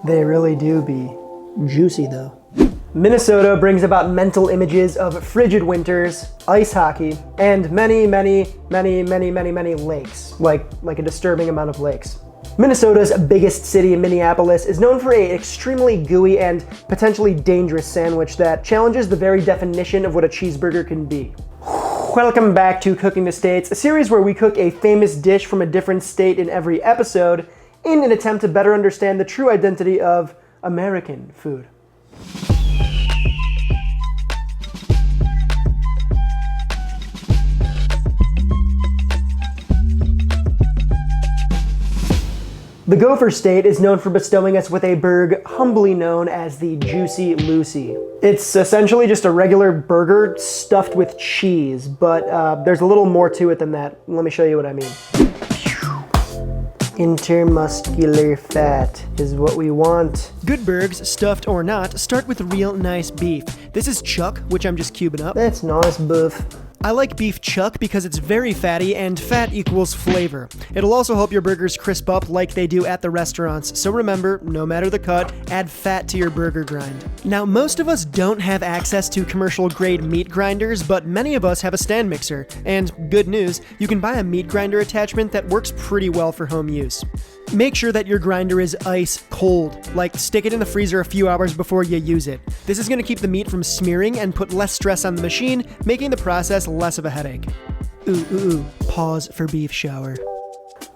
They really do be juicy though. Minnesota brings about mental images of frigid winters, ice hockey, and many lakes, like a disturbing amount of lakes. Minnesota's biggest city, Minneapolis, is known for an extremely gooey and potentially dangerous sandwich that challenges the very definition of what a cheeseburger can be. Welcome back to Cooking the States, a series where we cook a famous dish from a different state in every episode in an attempt to better understand the true identity of American food. The Gopher State is known for bestowing us with a burger humbly known as the Juicy Lucy. It's essentially just a regular burger stuffed with cheese, but there's a little more to it than that. Let me show you what I mean. Intermuscular fat is what we want. Good burgers, stuffed or not, start with real nice beef. This is chuck, which I'm just cubing up. That's nice beef. I like beef chuck because it's very fatty and fat equals flavor. It'll also help your burgers crisp up like they do at the restaurants, so remember, no matter the cut, add fat to your burger grind. Now, most of us don't have access to commercial grade meat grinders, but many of us have a stand mixer. And good news, you can buy a meat grinder attachment that works pretty well for home use. Make sure that your grinder is ice cold, like stick it in the freezer a few hours before you use it. This is going to keep the meat from smearing and put less stress on the machine, making the process less of a headache. Pause for beef shower.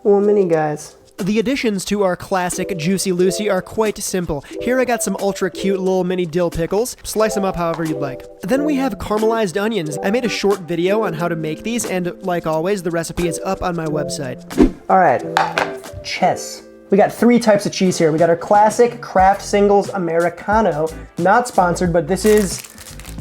Well, mini guys. The additions to our classic Juicy Lucy are quite simple. Here I got some ultra cute little mini dill pickles. Slice them up however you'd like. Then we have caramelized onions. I made a short video on how to make these, and like always, the recipe is up on my website. All right, cheese. We got 3 types of cheese here. We got our classic Kraft Singles Americano, not sponsored, but this is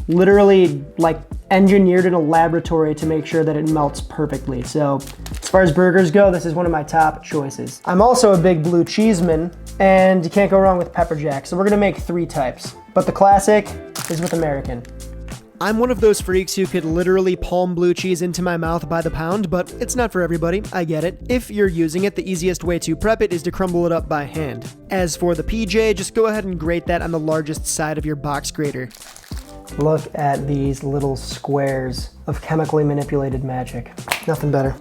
literally like engineered in a laboratory to make sure that it melts perfectly. So as far as burgers go, this is one of my top choices. I'm also a big blue cheeseman, and you can't go wrong with pepper jack. So we're gonna make 3 types, but the classic is with American. I'm one of those freaks who could literally palm blue cheese into my mouth by the pound, but it's not for everybody, I get it. If you're using it, the easiest way to prep it is to crumble it up by hand. As for the PJ, just go ahead and grate that on the largest side of your box grater. Look at these little squares of chemically manipulated magic. Nothing better.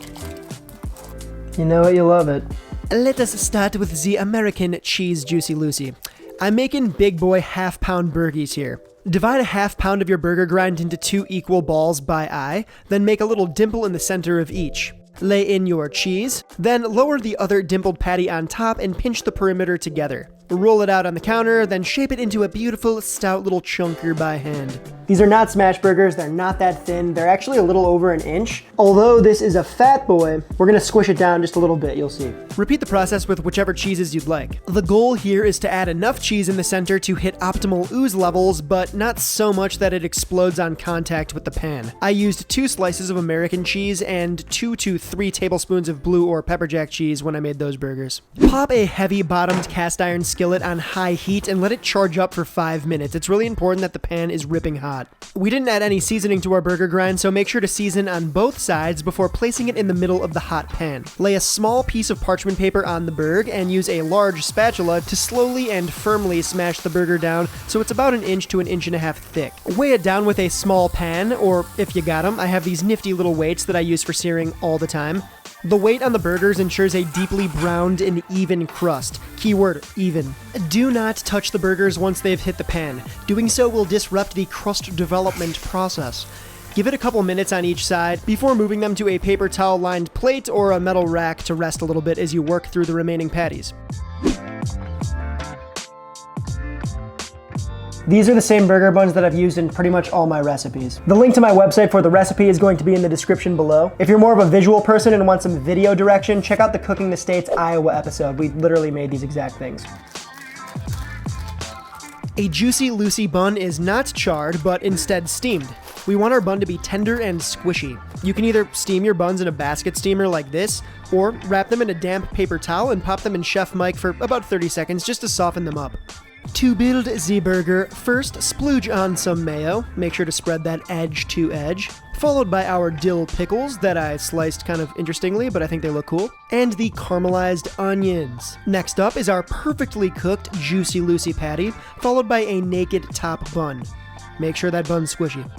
You know it, you love it. Let us start with the American cheese Juicy Lucy. I'm making big boy half-pound burgies here. Divide a half pound of your burger grind into 2 equal balls by eye, then make a little dimple in the center of each. Lay in your cheese, then lower the other dimpled patty on top and pinch the perimeter together. Roll it out on the counter, then shape it into a beautiful, stout little chunker by hand. These are not smash burgers, they're not that thin, they're actually a little over an inch. Although this is a fat boy, we're gonna squish it down just a little bit, you'll see. Repeat the process with whichever cheeses you'd like. The goal here is to add enough cheese in the center to hit optimal ooze levels, but not so much that it explodes on contact with the pan. I used 2 slices of American cheese and 2 to 3 tablespoons of blue or pepper jack cheese when I made those burgers. Pop a heavy bottomed cast iron skillet on high heat and let it charge up for 5 minutes. It's really important that the pan is ripping hot. We didn't add any seasoning to our burger grind, so make sure to season on both sides before placing it in the middle of the hot pan. Lay a small piece of parchment paper on the burg and use a large spatula to slowly and firmly smash the burger down so it's about 1 inch to 1.5 inches thick. Weigh it down with a small pan, or if you got them, I have these nifty little weights that I use for searing all the time. The weight on the burgers ensures a deeply browned and even crust. Keyword, even. Do not touch the burgers once they've hit the pan. Doing so will disrupt the crust development process. Give it a couple minutes on each side before moving them to a paper towel lined plate or a metal rack to rest a little bit as you work through the remaining patties. These are the same burger buns that I've used in pretty much all my recipes. The link to my website for the recipe is going to be in the description below. If you're more of a visual person and want some video direction, check out the Cooking the States Iowa episode. We literally made these exact things. A Juicy Lucy bun is not charred, but instead steamed. We want our bun to be tender and squishy. You can either steam your buns in a basket steamer like this, or wrap them in a damp paper towel and pop them in Chef Mike for about 30 seconds just to soften them up. To build the burger, first splooge on some mayo. Make sure to spread that edge to edge. followed by our dill pickles that I sliced kind of interestingly, but I think they look cool, and the caramelized onions. Next up is our perfectly cooked Juicy Lucy patty, followed by a naked top bun. Make sure that bun's squishy.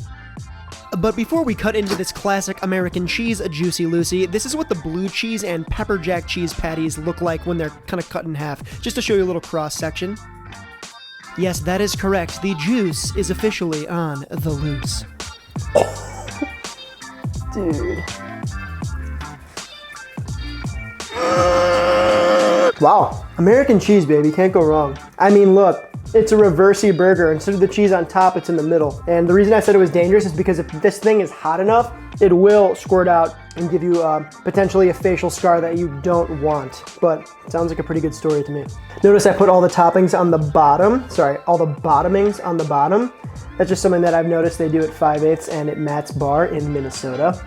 But before we cut into this classic American cheese Juicy Lucy, this is what the blue cheese and pepper jack cheese patties look like when they're kind of cut in half, just to show you a little cross section. Yes, that is correct. The juice is officially on the loose. Dude. Wow. American cheese, baby. Can't go wrong. I mean, look. It's a reversey burger. Instead of the cheese on top, it's in the middle. And the reason I said it was dangerous is because if this thing is hot enough, it will squirt out and give you potentially a facial scar that you don't want. But it sounds like a pretty good story to me. Notice I put all the toppings on the bottom. Sorry, all the bottomings on the bottom. That's just something that I've noticed they do at 5/8 and at Matt's Bar in Minnesota.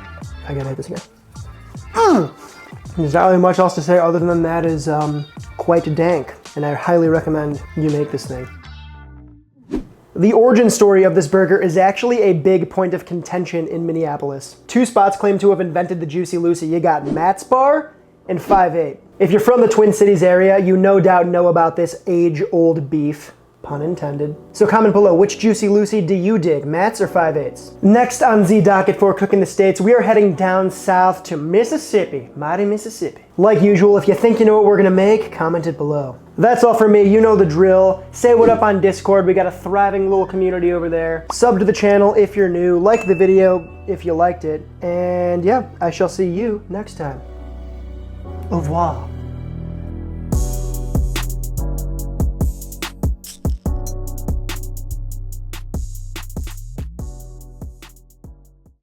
I gotta hit this again. There's not really much else to say other than that is quite dank. And I highly recommend you make this thing. The origin story of this burger is actually a big point of contention in Minneapolis. 2 spots claim to have invented the Juicy Lucy. You got Matt's Bar and 5/8. If you're from the Twin Cities area, you no doubt know about this age-old beef. Pun intended. So comment below, which Juicy Lucy do you dig, Matt's or 5/8? Next on the docket for Cookin' the States, we are heading down south to Mississippi, mighty Mississippi. Like usual, if you think you know what we're gonna make, comment it below. That's all for me, you know the drill. Say what up on Discord, we got a thriving little community over there. Sub to the channel if you're new, like the video if you liked it, and yeah, I shall see you next time. Au revoir.